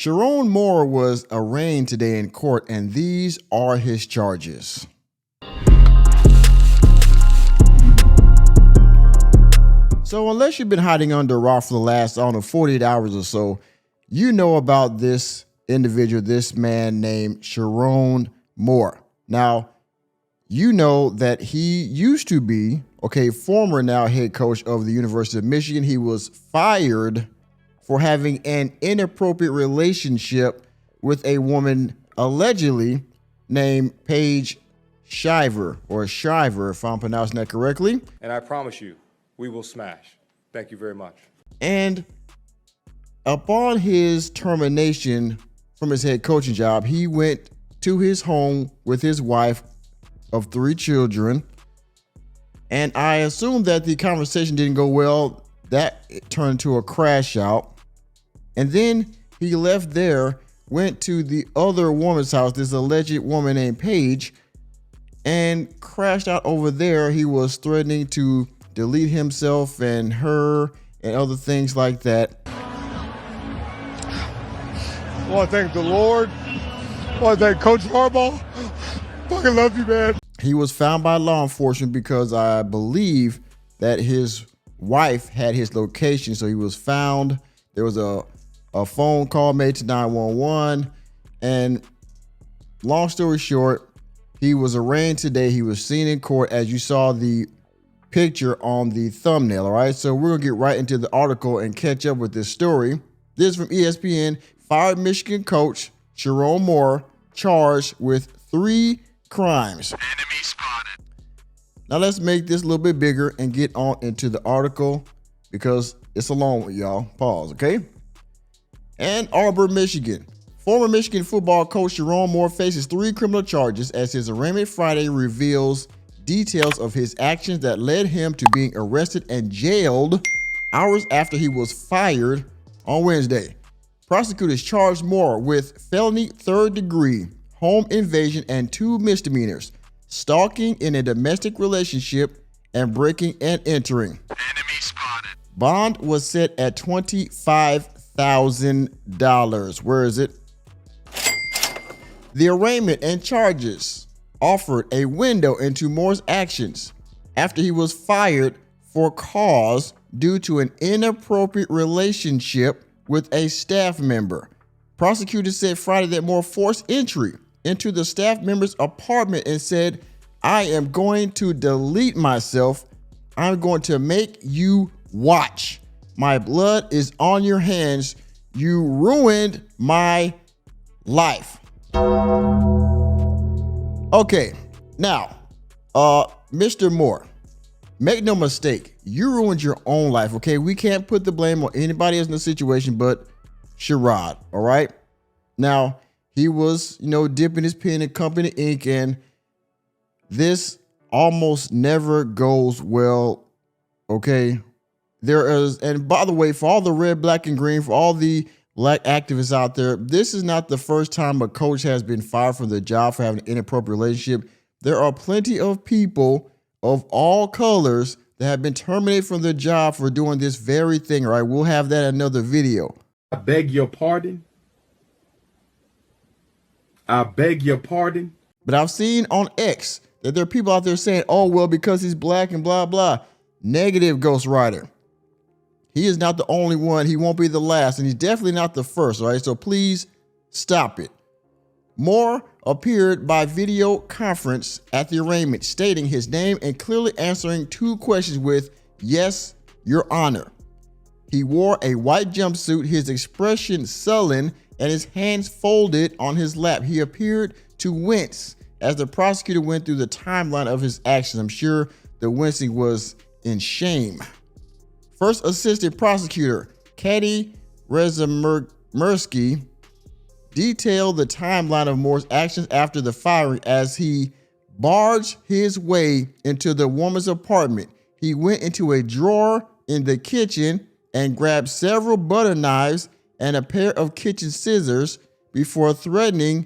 Cherrone Moore was arraigned today in court, and these are his charges. So unless you've been hiding under a rock for the last, 48 hours or so, you know about this individual, this man named Cherrone Moore. Now, you know that he used to be, former now head coach of the University of Michigan. He was fired for having an inappropriate relationship with a woman allegedly named Paige Shiver, or Shiver, if I'm pronouncing that correctly. And I promise you, we will smash. Thank you very much. And upon his termination from his head coaching job, he went to his home with his wife of 3 children. And I assume that the conversation didn't go well. That turned into a crash out. And then he left there, went to the other woman's house, this alleged woman named Paige, and crashed out over there. He was threatening to delete himself and her and other things like that. I want to thank the Lord. I want to thank Coach Harbaugh. Fucking love you, man. He was found by law enforcement because I believe that his wife had his location. So he was found. There was a phone call made to 911. And long story short, he was arraigned today. He was seen in court, as you saw the picture on the thumbnail. All right, so we're gonna get right into the article and catch up with this story. This is from ESPN. Fired Michigan coach Cherrone Moore charged with 3 crimes. Enemy spotted. Now let's make this a little bit bigger and get on into the article because it's a long one, y'all. Pause, okay? Ann Arbor, Michigan. Former Michigan football coach Cherrone Moore faces 3 criminal charges as his arraignment Friday reveals details of his actions that led him to being arrested and jailed hours after he was fired on Wednesday. Prosecutors charged Moore with felony 3rd-degree home invasion and 2 misdemeanors, stalking in a domestic relationship and breaking and entering. Enemy spotted. Bond was set at $25,000. Where is it? The arraignment and charges offered a window into Moore's actions after he was fired for cause due to an inappropriate relationship with a staff member. Prosecutors said Friday that Moore forced entry into the staff member's apartment and said, "I am going to delete myself. I'm going to make you watch. My blood is on your hands. You ruined my life." Okay, now, Mr. Moore, make no mistake, you ruined your own life, okay? We can't put the blame on anybody else in the situation but Sherrod, all right? Now, he was, dipping his pen in company ink, and this almost never goes well, okay? There is, and by the way, for all the red, black, and green, for all the black activists out there, this is not the first time a coach has been fired from the job for having an inappropriate relationship. There are plenty of people of all colors that have been terminated from their job for doing this very thing, all right? We'll have that in another video. I beg your pardon. I beg your pardon. But I've seen on X that there are people out there saying, oh, well, because he's black and blah, blah. Negative, ghostwriter. He is not the only one. He won't be the last, and he's definitely not the first, all right? So please stop it. Moore appeared by video conference at the arraignment, stating his name and clearly answering 2 questions with, "Yes, Your Honor." He wore a white jumpsuit, his expression sullen, and his hands folded on his lap. He appeared to wince as the prosecutor went through the timeline of his actions. I'm sure the wincing was in shame. First Assistant Prosecutor Katie Rezamersky detailed the timeline of Moore's actions after the firing as he barged his way into the woman's apartment. He went into a drawer in the kitchen and grabbed several butter knives and a pair of kitchen scissors before threatening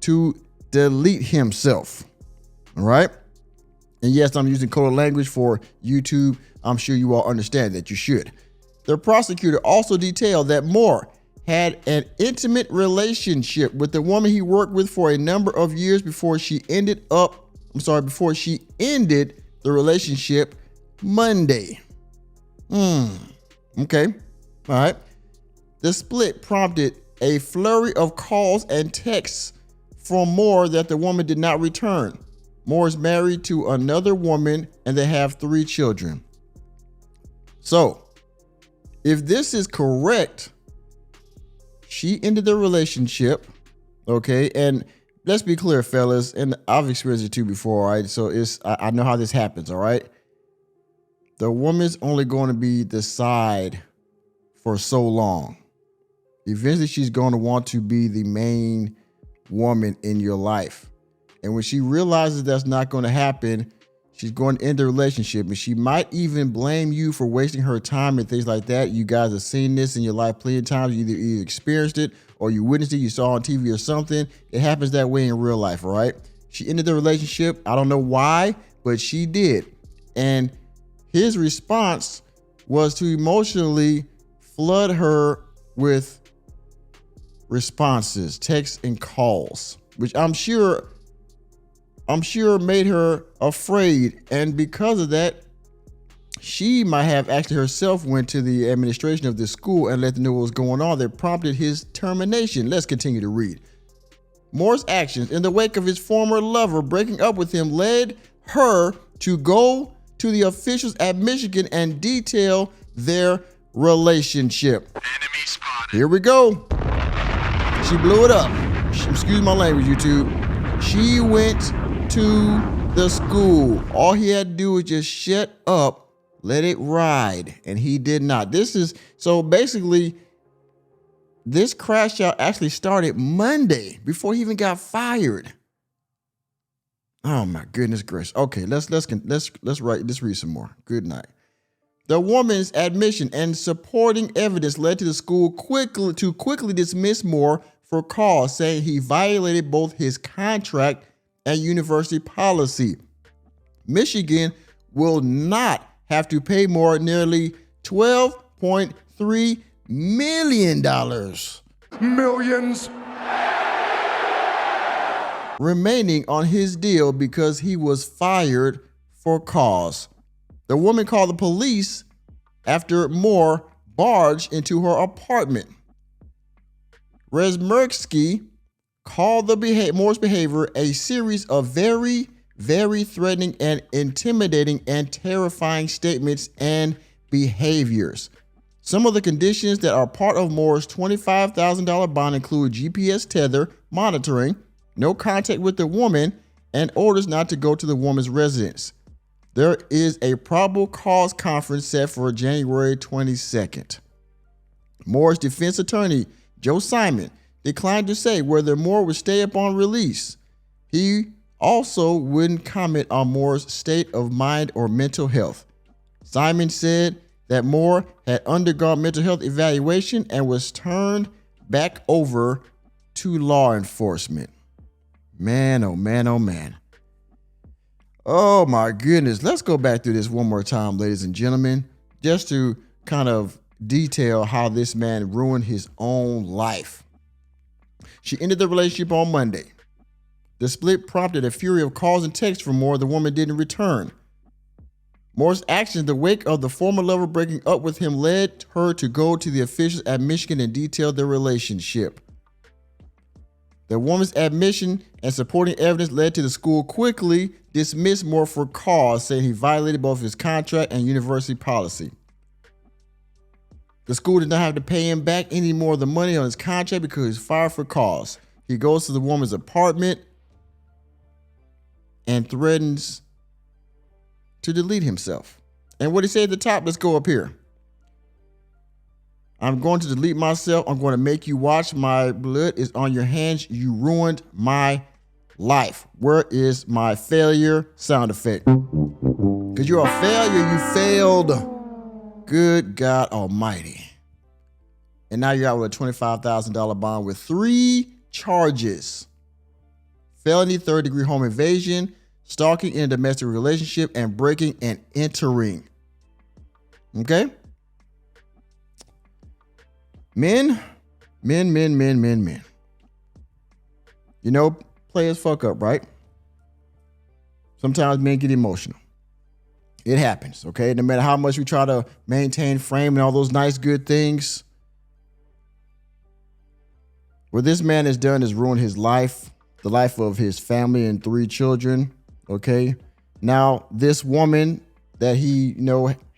to delete himself. All right? And yes, I'm using coded language for YouTube. I'm sure you all understand that. You should. The prosecutor also detailed that Moore had an intimate relationship with the woman he worked with for a number of years before she ended the relationship Monday. Okay. All right. The split prompted a flurry of calls and texts from Moore that the woman did not return. Moore is married to another woman and they have 3 children. So, if this is correct, she ended the relationship, okay? And let's be clear, fellas, and I've experienced it too before, all right? So I know how this happens, all right? The woman's only going to be the side for so long. Eventually, she's going to want to be the main woman in your life. And when she realizes that's not going to happen, she's going to end the relationship. And she might even blame you for wasting her time and things like that. You guys have seen this in your life plenty of times. You either experienced it or you witnessed it, you saw on TV or something. It happens that way in real life, all right? She ended the relationship. I don't know why, but she did. And his response was to emotionally flood her with responses, texts, and calls, which I'm sure made her afraid. And because of that, she might have actually herself went to the administration of the school and let them know what was going on that prompted his termination. Let's continue to read. Moore's actions in the wake of his former lover breaking up with him led her to go to the officials at Michigan and detail their relationship. Enemy spotted. Here we go. She blew it up. Excuse my language, YouTube. She went to the school. All he had to do was just shut up, let it ride, and he did not. So basically, this crash out actually started Monday before he even got fired. Oh my goodness gracious. Okay, let's read some more. Good night. The woman's admission and supporting evidence led to the school quickly dismiss Moore for cause, saying he violated both his contract and university policy. Michigan will not have to pay Moore nearly $12.3 million. Millions. Remaining on his deal because he was fired for cause. The woman called the police after Moore barged into her apartment. Resmerksky called Moore's behavior a series of very, very threatening and intimidating and terrifying statements and behaviors. Some of the conditions that are part of Moore's $25,000 bond include GPS tether monitoring, no contact with the woman, and orders not to go to the woman's residence. There is a probable cause conference set for January 22nd. Moore's defense attorney, Joe Simon, declined to say whether Moore would stay upon release. He also wouldn't comment on Moore's state of mind or mental health. Simon said that Moore had undergone mental health evaluation and was turned back over to law enforcement. Man, oh man, oh man. Oh my goodness. Let's go back through this one more time, ladies and gentlemen, just to kind of detail how this man ruined his own life. She ended the relationship on Monday. The split prompted a fury of calls and texts from Moore. The woman didn't return. Moore's actions in the wake of the former lover breaking up with him led her to go to the officials at Michigan and detail their relationship. The woman's admission and supporting evidence led to the school quickly dismiss Moore for cause, saying he violated both his contract and university policy. The school did not have to pay him back any more of the money on his contract because he was fired for cause. He goes to the woman's apartment and threatens to delete himself. And what he said at the top, let's go up here. I'm going to delete myself. I'm going to make you watch. My blood is on your hands. You ruined my life. Where is my failure sound effect? Because you're a failure. You failed. Good God Almighty. And now you're out with a $25,000 bond with 3 charges. Felony, third-degree home invasion, stalking in a domestic relationship, and breaking and entering. Okay? Men, Men. You know, players fuck up, right? Sometimes men get emotional. It happens, okay? No matter how much we try to maintain frame and all those nice, good things, what this man has done is ruin his life, the life of his family and 3 children, okay? Now, this woman that he,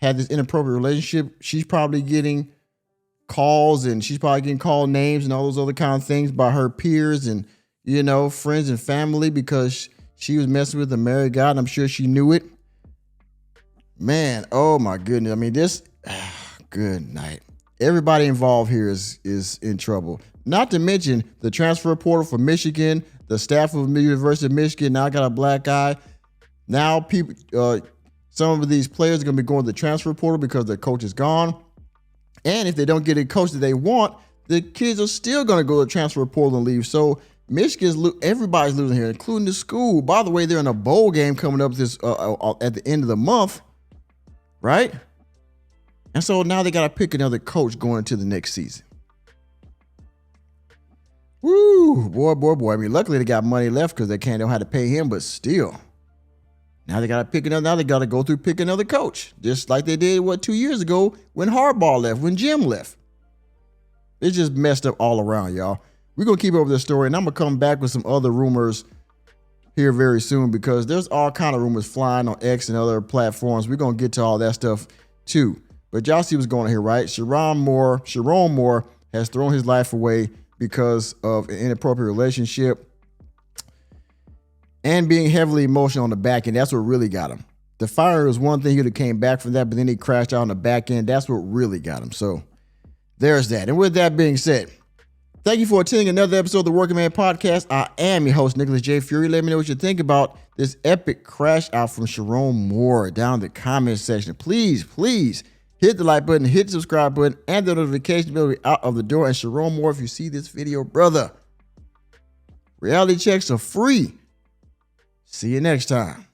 had this inappropriate relationship, she's probably getting calls and she's probably getting called names and all those other kind of things by her peers and, friends and family because she was messing with a married guy, and I'm sure she knew it. Man, oh my goodness. I mean, good night. Everybody involved here is in trouble. Not to mention the transfer portal for Michigan, the staff of the University of Michigan now got a black eye. Now people, some of these players are going to be going to the transfer portal because their coach is gone. And if they don't get a coach that they want, the kids are still going to go to the transfer portal and leave. So everybody's losing here, including the school. By the way, they're in a bowl game coming up this at the end of the month, right? And so now they got to pick another coach going into the next season. Woo, boy. I mean, luckily they got money left because they can't know how to pay him, but still. Now they got to pick another. Now they got to go through pick another coach, just like they did 2 years ago when Harbaugh left, when Jim left. It's just messed up all around, y'all. We're gonna keep up with this story, and I'm gonna come back with some other rumors here very soon because there's all kind of rumors flying on X and other platforms. We're gonna get to all that stuff too. But y'all see what's going on here, right? Cherrone Moore has thrown his life away because of an inappropriate relationship and being heavily emotional on the back end. That's what really got him. The fire was one thing, he would have came back from that, but then he crashed out on the back end. That's what really got him. So there's that. And with that being said, thank you for attending another episode of the Working Man Podcast. I am your host, Nicholas J. Fury. Let me know what you think about this epic crash out from Cherrone Moore down in the comment section. Please hit the like button, hit the subscribe button, and the notification bell out of the door. And Cherrone Moore, if you see this video, brother, reality checks are free. See you next time.